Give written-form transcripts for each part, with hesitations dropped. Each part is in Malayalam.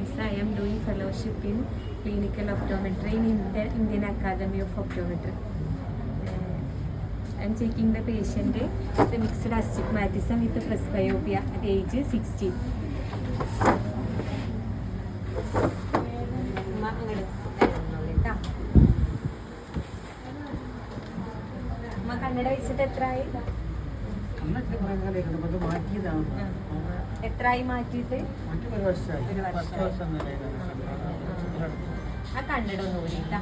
Nisa. I am doing fellowship in clinical optometry in Indian Academy of Optometry. I am checking the patient with mixed astigmatism with presbyopia at age 60. കണ്ണട വെച്ചിട്ട് എത്രയായി? എത്രയായി മാറ്റിയിട്ട്? ആ കണ്ണട ഒന്ന് ഊരിട്ടാ.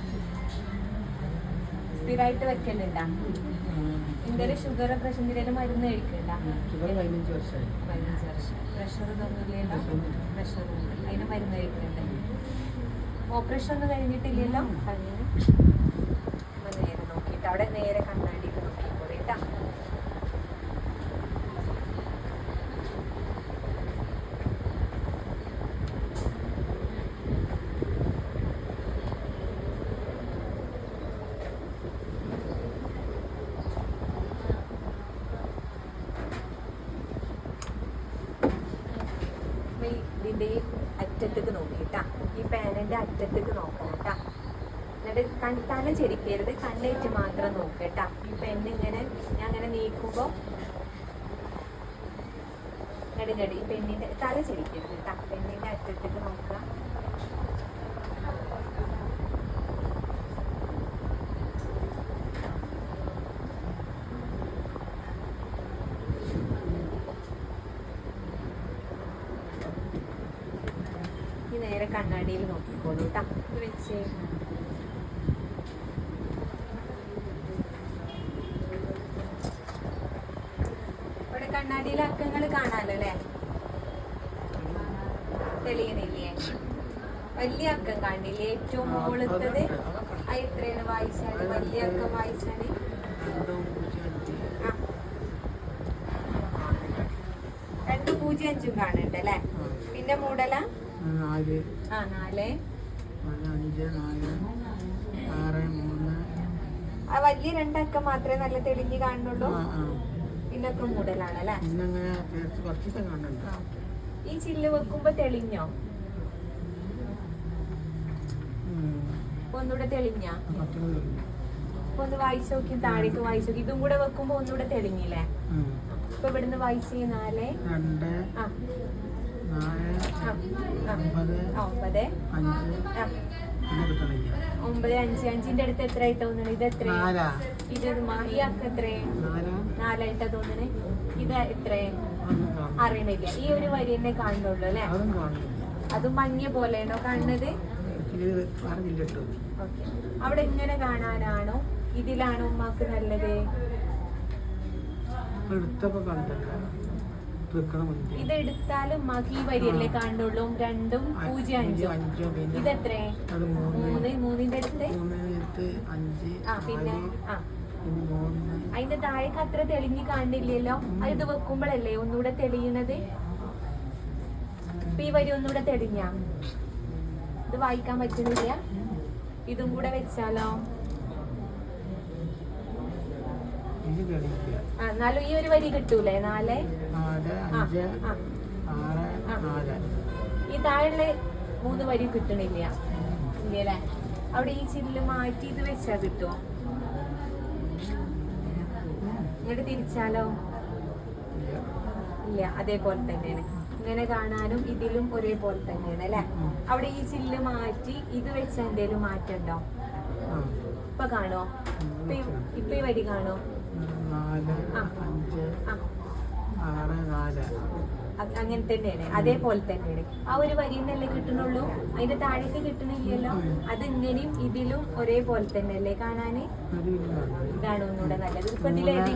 സ്ഥിരമായിട്ട് വെക്കലുണ്ടാ? എന്തൊരു ഷുഗർ പ്രഷർ എന്തെങ്കിലും മരുന്ന് കഴിക്കണ്ട? 15 വർഷം. പ്രഷർ ഇതൊന്നുമില്ലല്ലോ? പ്രഷർ അതിന് മരുന്ന് കഴിക്കണ്ടേ? ഓപ്പറേഷൻ ഒന്നും കഴിഞ്ഞിട്ടില്ലല്ലോ? നേരെ നോക്കിയിട്ട് അവിടെ നേരെ കണ്ണാടിയിൽ നോക്കിക്കോളിട്ടാ. ഇതിൻ്റെ അറ്റത്തേക്ക് നോക്കിയിട്ടാ. ഈ പാനിൻ്റെ അറ്റത്തേക്ക് നോക്കണം കേട്ടാ. എന്നിട്ട് തല ചെരിക്കരുത്, കണ്ണേറ്റ് മാത്രം നോക്കട്ടാ. ഈ പെണ്ണ് ഇങ്ങനെ ഞാൻ അങ്ങനെ നീക്കുമ്പോൾ നെടുങ്ങടി ഈ പെണ്ണിൻ്റെ തല ചെരിക്കരുത് കേട്ടാ. പെണ്ണിൻ്റെ അറ്റത്തേക്ക് നോക്കുക. നേരെ കണ്ണാടിയിൽ നോക്കിക്കോളൂ കേട്ടാ. ഇത് വെച്ച് ഇവിടെ കണ്ണാടിയിലെ അക്കങ്ങൾ കാണാലോ അല്ലേ? തെളിയണില്ലേ? വലിയ അക്കം കാണില്ലേ? ഏറ്റവും മുകളിലത്തത് എത്രയാണ് വായിച്ചാണ്? വലിയ അക്കം വായിച്ചാണ് 205 കാണുന്നുണ്ട് അല്ലേ? പിന്നെ മൂടല 4 ആ വലിയ രണ്ടക്കം മാത്രമേ നല്ല തെളിഞ്ഞ് കാണുന്നുള്ളൂ. പിന്നൊക്കെ മൂടലാണ് അല്ലേ? ഈ ചില്ല് വെക്കുമ്പോ തെളിഞ്ഞോ? ഒന്നുകൂടെ തെളിഞ്ഞ? ഒന്ന് വായിച്ചു നോക്കി, താഴേക്ക് വായിച്ചു നോക്കി. ഇതും കൂടെ വെക്കുമ്പോ ഒന്നുകൂടെ തെളിഞ്ഞില്ലേ? ഇപ്പൊ ഇവിടുന്ന് വായിച്ച് 4 9 അടുത്ത് എത്രയായിട്ട് തോന്നണേ? ഇത് എത്ര? ഇത് ഈ അക്ക എത്രേ? 4ആയിട്ടാ തോന്നണേ. ഇത് എത്രേ അറിയണില്ല. ഈ ഒരു വരി തന്നെ കാണുന്നുള്ളൂ അല്ലേ? അതും മങ്ങിയ പോലെയാണോ കാണുന്നത്? ഓക്കെ. അവിടെ ഇങ്ങനെ കാണാനാണോ ഇതിലാണോ ഉമ്മാക്ക് നല്ലത്? ഇത് എടുത്താലും ഉമ്മാക്ക് ഈ വരിയല്ലേ കാണുള്ളൂ? 2.05. ഇതെത്രേ? 3ന്റെ അടുത്ത്. പിന്നെ അതിന്റെ താഴേക്ക് അത്ര തെളിഞ്ഞ് കാണില്ലല്ലോ. ഇത് വെക്കുമ്പോഴല്ലേ ഒന്നുകൂടെ തെളിയണത്? ഇപ്പൊ ഈ വരി ഒന്നുകൂടെ തെളിഞ്ഞ? ഇത് വായിക്കാൻ പറ്റുന്നില്ല. ഇതും കൂടെ വെച്ചാലോ? എന്നാലും ഈ ഒരു വരി കിട്ടൂലേ? 4 ഈ താഴെ 3 വരി കിട്ടണില്ല ഇല്ലേ? അവിടെ ഈ ചില്ല് മാറ്റി ഇത് വെച്ചാ കിട്ടുമോ? ഇങ്ങോട്ട് തിരിച്ചാലോ? ഇല്ല, അതേപോലെ തന്നെയാണ്. ഇങ്ങനെ കാണാനും ഇതിലും ഒരേപോലെ തന്നെയാണ് അല്ലെ? അവിടെ ഈ ചില്ല് മാറ്റി ഇത് വെച്ച എന്തേലും മാറ്റണ്ടോ? ഇപ്പൊ കാണോ? ഇപ്പൊ ഈ വരി കാണോ? അങ്ങനെ തന്നെയാണ്, അതേപോലെ തന്നെയാണ്. ആ ഒരു വരിന്നല്ലേ കിട്ടണുള്ളൂ, അതിന്റെ താഴേക്ക് കിട്ടണില്ലല്ലോ. അത് ഇങ്ങനെയും ഇതിലും ഒരേപോലെ തന്നെയല്ലേ കാണാന്? ഇതാണ് ഒന്നുകൂടെ നല്ലത്. ഇപ്പൊ ഇതിലേത്?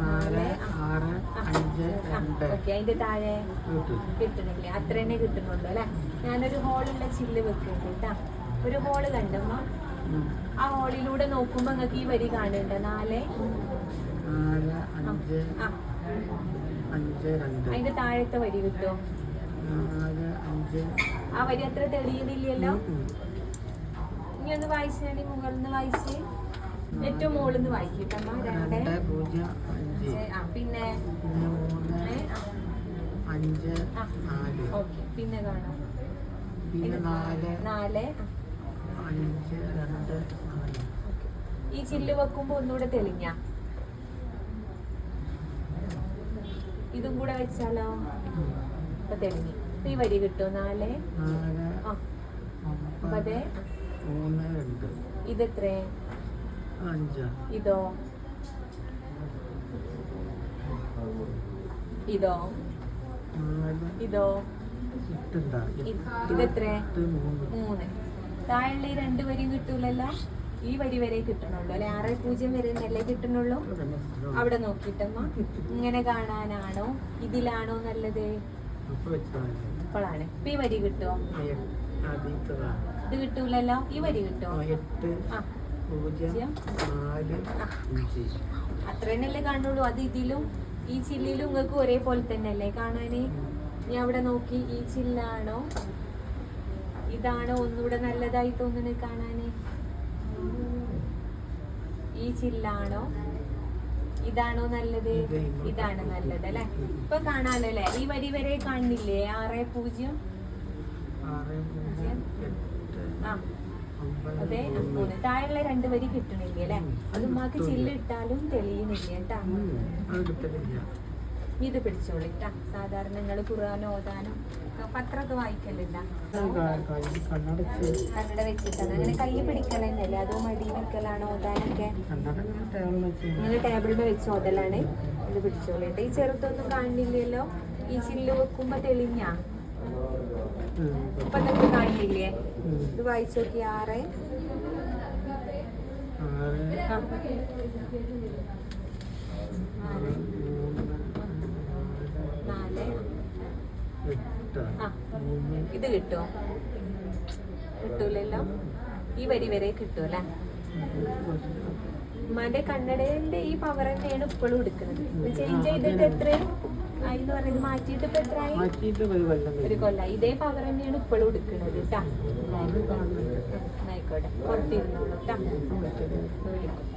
4 അതിന്റെ താഴെ കിട്ടണില്ല. അത്ര തന്നെ കിട്ടുന്നുള്ളൂ അല്ലെ? ഞാനൊരു ഹോളുള്ള ചില്ല് വെക്കുന്നുണ്ട് കേട്ടാ. ഒരു ഹോള് കണ്ടമ്മ, ആ ഹോളിലൂടെ നോക്കുമ്പോ നിങ്ങൾക്ക് ഈ വരി കാണുന്നുണ്ട് 4 അതിന്റെ താഴത്തെ വരി കിട്ടുമോ? ആ വരി അത്ര തെളിയുന്നില്ലല്ലോ. ഇനി ഒന്ന് വായിച്ചാൽ മുകളിൽ നിന്ന് വായിച്ച് ഏറ്റവും മുകളിൽ നിന്ന് വായിക്കട്ടമ്മ. 2 പിന്നെ 5 5 ആ 4 ഓക്കെ പിന്നെ കാണാം പിന്നെ 4 4 5 2 4. ഈ ചില്ല് വെക്കുമ്പോ ഒന്നുകൂടെ തെളിഞ്ഞ ഇതും കൂടെ വെച്ചാലോ അപ്പൊ തെളിഞ്ഞി. അപ്പൊ ഈ വരി കിട്ടും 4 ആ 9 3 2. ഇതെത്ര 5. ഇതോ ഇതോ 4 ഇതോ 8. ഇതെത്ര 3. 3. താഴെ ഈ 2 വരി കിട്ടൂലല്ലോ. ഈ വരി വരെ കിട്ടണുള്ളൂ അല്ലെ. 6 വരെ അല്ലേ കിട്ടണുള്ളൂ. അവിടെ നോക്കിട്ടമ്മ ഇങ്ങനെ കാണാനാണോ ഇതിലാണോ നല്ലത്? ഇപ്പോഴാണ്. ഇപ്പൊ ഈ വരി കിട്ടുമോ? ഇത് കിട്ടൂലല്ലോ. ഈ വരി കിട്ടുമോ? 8 0 4 5. അത്ര തന്നെയല്ലേ കാണുള്ളൂ. അത് ഇതിലും ഈ ചില്ലിലും നിങ്ങൾക്ക് ഒരേപോലെ തന്നെ അല്ലേ കാണാന്. നീ അവിടെ നോക്കി ഈ ചില്ലാണോ ഇതാണോ ഒന്നുകൂടെ നല്ലതായി തോന്നുന്നത് കാണാന്? ഈ ചില്ലാണോ ഇതാണോ നല്ലത്? ഇതാണ് നല്ലത് അല്ലെ. ഇപ്പൊ കാണാലോ അല്ലെ. ഈ വരി വരെ കാണില്ലേ 6 0 ആ അതെ 3. താഴെയുള്ള 2 വരി കിട്ടണില്ലേ അല്ലെ. അത് ഉമ്മാക്ക് ചില്ലിട്ടാലും തെളിയുന്നില്ല കേട്ടാ. ഇത് പിടിച്ചോളിട്ടാ. സാധാരണ നിങ്ങൾ ഖുർആൻ ഓതാനും പത്രമൊക്കെ വായിക്കലില്ല. കണ്ണട വെച്ചിട്ടാണ് അങ്ങനെ കൈ പിടിക്കലെന്നല്ലേ. അതോ മടി വെക്കലാണോ ഓതാനൊക്കെ? നിങ്ങൾ ടേബിളിൽ വെച്ച് ഓതലാണ്. ഇത് പിടിച്ചോളിട്ട്. ഈ ചെറുതൊന്നും കാണില്ലല്ലോ. ഈ ചില്ല് വെക്കുമ്പോ തെളിഞ്ഞ ഇപ്പൊ നിങ്ങൾക്ക് കാണില്ലേ? ഇത് വായിച്ചു നോക്കി 6 ഇത് കിട്ടുമോ? കിട്ടൂലല്ലോ. ഈ വരി വരെ കിട്ടൂല. ഉമ്മാന്റെ കണ്ണടയുടെ ഈ പവർ തന്നെയാണ് ഇപ്പോഴും എടുക്കുന്നത്. ചേഞ്ച് ചെയ്തിട്ട് എത്രയും എന്ന് പറയുന്നത് മാറ്റിയിട്ട് ഇപ്പൊ എത്രയായി? 1 കൊല്ലം. ഇതേ പവർ തന്നെയാണ് ഇപ്പോഴും എടുക്കുന്നത് കേട്ടാ. ആയിക്കോട്ടെ പുറത്തിരുന്നോളൂ കേട്ടാ. വിളിക്കും.